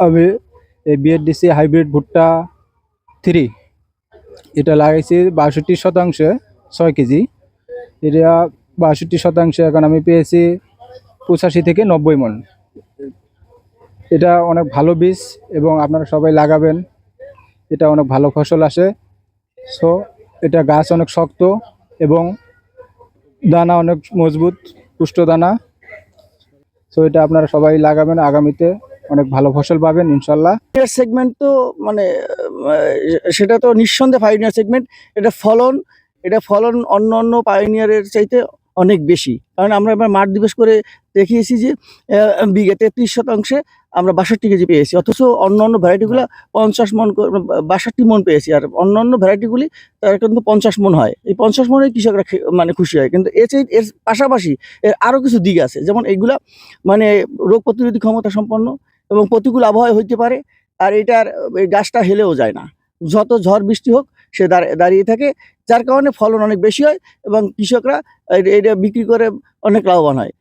আমি এই BADC hybrid ভুট্টা 3 এটা লাগাইছি 62 শতাংশে 6 কেজি। এটা 62 শতাংশে এখন আমি পেয়েছি 85 থেকে 90 মণ। এটা অনেক ভালো বীজ এবং আপনারা সবাই লাগাবেন, এটা অনেক ভালো ফসল আসে। সো এটা গাছ অনেক শক্ত এবং দানা অনেক মজবুত, পুষ্ট দানা। সো এটা আপনারা সবাই লাগাবেন, আগামীতে অনেক ভালো ফসল পাবেন ইনশাল্লাহ। সেগমেন্ট তো মানে সেটা তো নিঃসন্দেহে পাইনিয়ার সেগমেন্ট। এটা ফলন অন্য অন্য পাইনিয়ারের চাইতে অনেক বেশি, কারণ আমরা এবার মাঠ দিবস করে দেখিয়েছি যে বিঘে 33 শতাংশে আমরা 62 কেজি পেয়েছি, অথচ অন্য অন্য ভ্যারাইটিগুলো 50 মণ 62 মণ পেয়েছি, আর অন্য অন্য ভ্যারাইটিগুলি তার কিন্তু 50 মণ হয়। এই 50 মণে কৃষকরা মানে খুশি হয়, কিন্তু এর পাশাপাশি এর আরও কিছু দিক আছে, যেমন এইগুলা মানে রোগ প্রতিরোধী ক্ষমতা সম্পন্ন এবং প্রতিকূল আবহাওয়া হইতে পারে। আর এটার এই গাছটা হেলেও যায় না, যত ঝড় বৃষ্টি হোক সে দাঁড়িয়ে থাকে, যার কারণে ফলন অনেক বেশি হয় এবং কৃষকরা এটা বিক্রি করে অনেক লাভবান হয়।